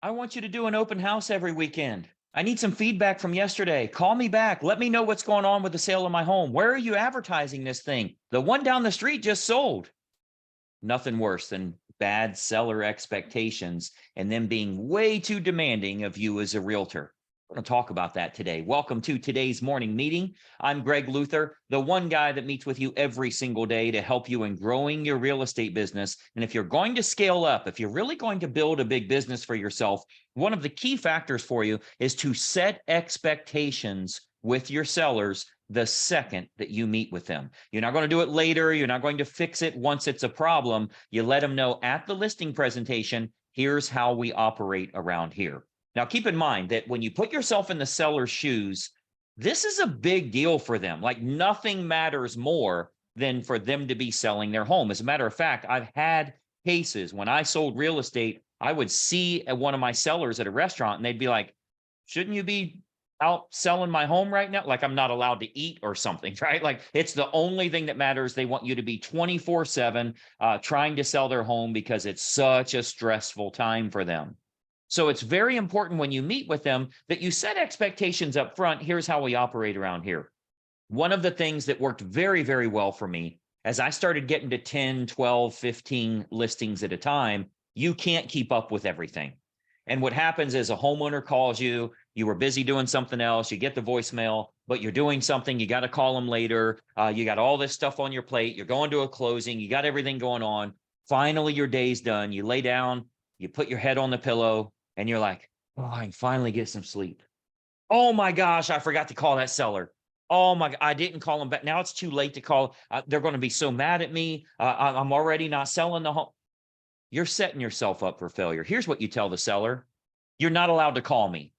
I want you to do an open house every weekend. I need some feedback from yesterday. Call me back. Let me know what's going on with the sale of my home. Where are you advertising this thing? The one down the street just sold. Nothing worse than bad seller expectations and them being way too demanding of you as a realtor. We're going to talk about that today. Welcome to today's morning meeting. I'm Greg Luther, the one guy that meets with you every single day to help you in growing your real estate business. And if you're going to scale up, if you're really going to build a big business for yourself, one of the key factors for you is to set expectations with your sellers the second that you meet with them. You're not going to do it later. You're not going to fix it once it's a problem. You let them know at the listing presentation, here's how we operate around here. Now, keep in mind that when you put yourself in the seller's shoes, this is a big deal for them. Like nothing matters more than for them to be selling their home. As a matter of fact, I've had cases when I sold real estate, I would see one of my sellers at a restaurant and they'd be like, shouldn't you be out selling my home right now? Like I'm not allowed to eat or something, right? Like it's the only thing that matters. They want you to be 24/7 trying to sell their home because it's such a stressful time for them. So it's very important when you meet with them that you set expectations up front. Here's how we operate around here. One of the things that worked very, very well for me as I started getting to 10, 12, 15 listings at a time, you can't keep up with everything. And what happens is a homeowner calls you, you were busy doing something else, you get the voicemail, but you're doing something, you got to call them later. You got all this stuff on your plate. You're going to a closing. You got everything going on. Finally, your day's done. You lay down, you put your head on the pillow, and you're like, oh, I can finally get some sleep. Oh my gosh, I forgot to call that seller. Oh my, I didn't call them back. Now it's too late to call. They're going to be so mad at me. I'm already not selling the home. You're setting yourself up for failure. Here's what you tell the seller. You're not allowed to call me.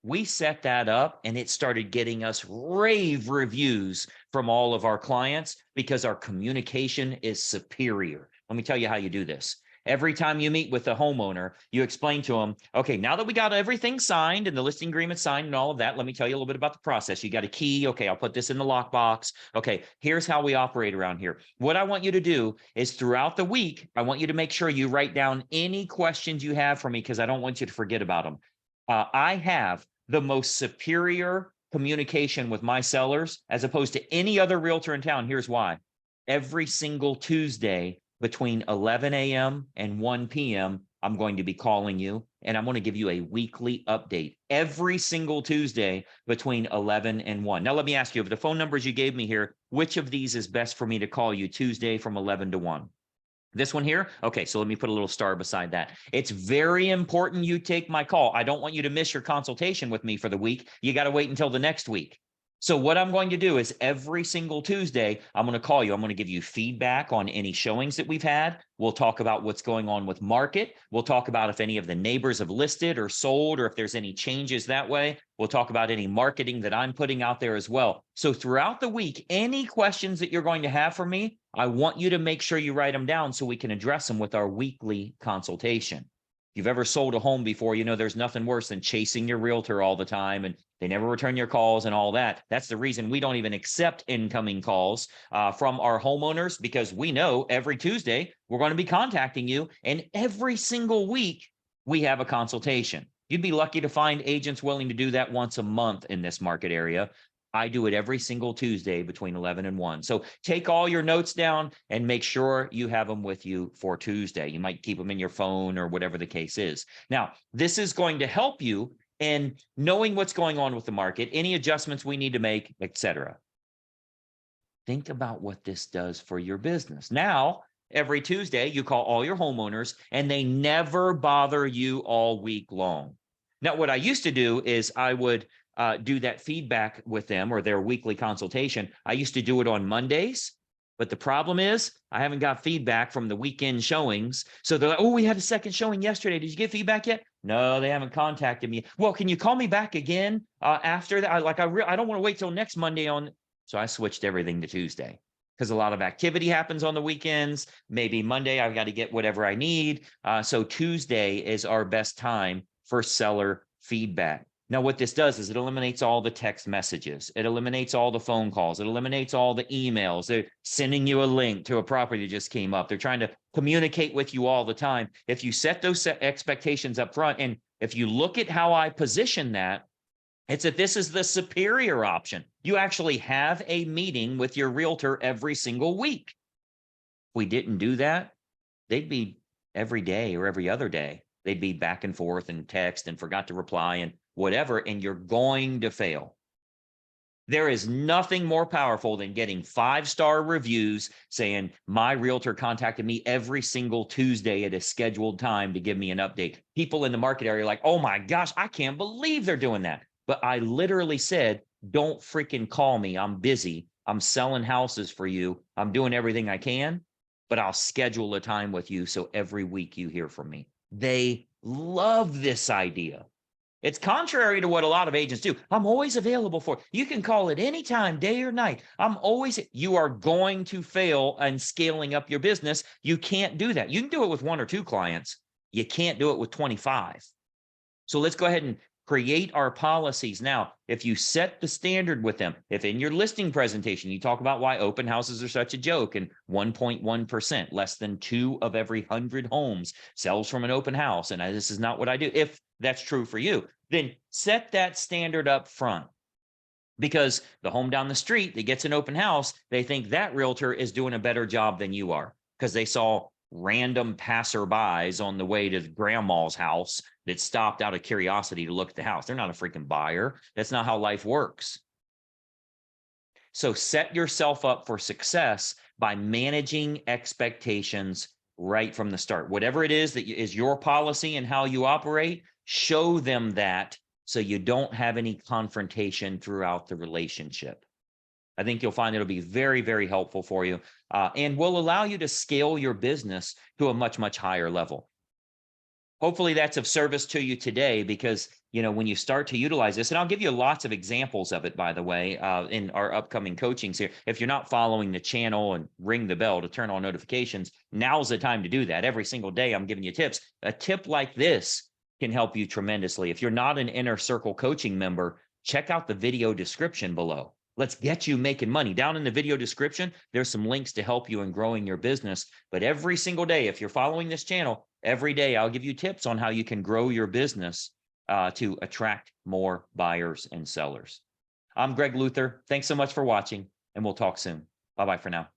We set that up and it started getting us rave reviews from all of our clients because our communication is superior. Let me tell you how you do this. Every time you meet with a homeowner, you explain to them, okay, now that we got everything signed and the listing agreement signed and all of that, let me tell you a little bit about the process. You got a key. Okay, I'll put this in the lockbox. Okay, here's how we operate around here. What I want you to do is throughout the week, I want you to make sure you write down any questions you have for me because I don't want you to forget about them. I have the most superior communication with my sellers as opposed to any other realtor in town. Here's why. Every single Tuesday, between 11 a.m. and 1 p.m., I'm going to be calling you and I'm going to give you a weekly update every single Tuesday between 11 and 1. Now, let me ask you, of the phone numbers you gave me here, which of these is best for me to call you Tuesday from 11 to 1? This one here? Okay, so let me put a little star beside that. It's very important you take my call. I don't want you to miss your consultation with me for the week. You got to wait until the next week. So what I'm going to do is every single Tuesday, I'm going to call you. I'm going to give you feedback on any showings that we've had. We'll talk about what's going on with market. We'll talk about if any of the neighbors have listed or sold, or if there's any changes that way. We'll talk about any marketing that I'm putting out there as well. So throughout the week, any questions that you're going to have for me, I want you to make sure you write them down so we can address them with our weekly consultation. If you've ever sold a home before, you know there's nothing worse than chasing your realtor all the time and they never return your calls and all that. That's the reason we don't even accept incoming calls from our homeowners, because we know every Tuesday we're going to be contacting you, and every single week we have a consultation. You'd be lucky to find agents willing to do that once a month in this market area. I do it every single Tuesday between 11 and 1. So take all your notes down and make sure you have them with you for Tuesday. You might keep them in your phone or whatever the case is. Now, this is going to help you in knowing what's going on with the market, any adjustments we need to make, etc. Think about what this does for your business. Now, every Tuesday, you call all your homeowners and they never bother you all week long. Now, what I used to do is I would do that feedback with them or their weekly consultation. I used to do it on Mondays, but the problem is I haven't got feedback from the weekend showings. So they're like, oh, we had a second showing yesterday. Did you get feedback yet? No, they haven't contacted me. Well, can you call me back again after that? I don't want to wait till next Monday on. So I switched everything to Tuesday because a lot of activity happens on the weekends. Maybe Monday I've got to get whatever I need. So Tuesday is our best time for seller feedback. Now, what this does is it eliminates all the text messages. It eliminates all the phone calls. It eliminates all the emails. They're sending you a link to a property that just came up. They're trying to communicate with you all the time. If you set those expectations up front, and if you look at how I position that, it's that this is the superior option. You actually have a meeting with your realtor every single week. If we didn't do that, they'd be every day or every other day. They'd be back and forth and text and forgot to reply and whatever, and you're going to fail. There is nothing more powerful than getting 5-star reviews saying, my realtor contacted me every single Tuesday at a scheduled time to give me an update. People in the market area are like, oh my gosh, I can't believe they're doing that. But I literally said, don't freaking call me. I'm busy. I'm selling houses for you. I'm doing everything I can, but I'll schedule a time with you so every week you hear from me. They love this idea. It's contrary to what a lot of agents do. I'm always available for you. You can call at any time, day or night. You are going to fail in scaling up your business. You can't do that. You can do it with 1 or 2 clients. You can't do it with 25. So let's go ahead and create our policies. Now, if you set the standard with them, if in your listing presentation, you talk about why open houses are such a joke and 1.1%, less than 2 of every 100 homes sells from an open house. And this is not what I do. If that's true for you, then set that standard up front. Because the home down the street that gets an open house, they think that realtor is doing a better job than you are because they saw random passerbys on the way to grandma's house that stopped out of curiosity to look at the house. They're not a freaking buyer. That's not how life works. So set yourself up for success by managing expectations right from the start. Whatever it is that is your policy and how you operate, show them that so you don't have any confrontation throughout the relationship. I think you'll find it'll be very, very helpful for you and will allow you to scale your business to a much, much higher level. Hopefully that's of service to you today because, when you start to utilize this, and I'll give you lots of examples of it, by the way, in our upcoming coachings here. If you're not following the channel and ring the bell to turn on notifications, now's the time to do that. Every single day I'm giving you tips. A tip like this can help you tremendously. If you're not an Inner Circle coaching member, check out the video description below. Let's get you making money. Down in the video description, there's some links to help you in growing your business. But every single day, if you're following this channel, every day I'll give you tips on how you can grow your business to attract more buyers and sellers. I'm Greg Luther. Thanks so much for watching, and we'll talk soon. Bye-bye for now.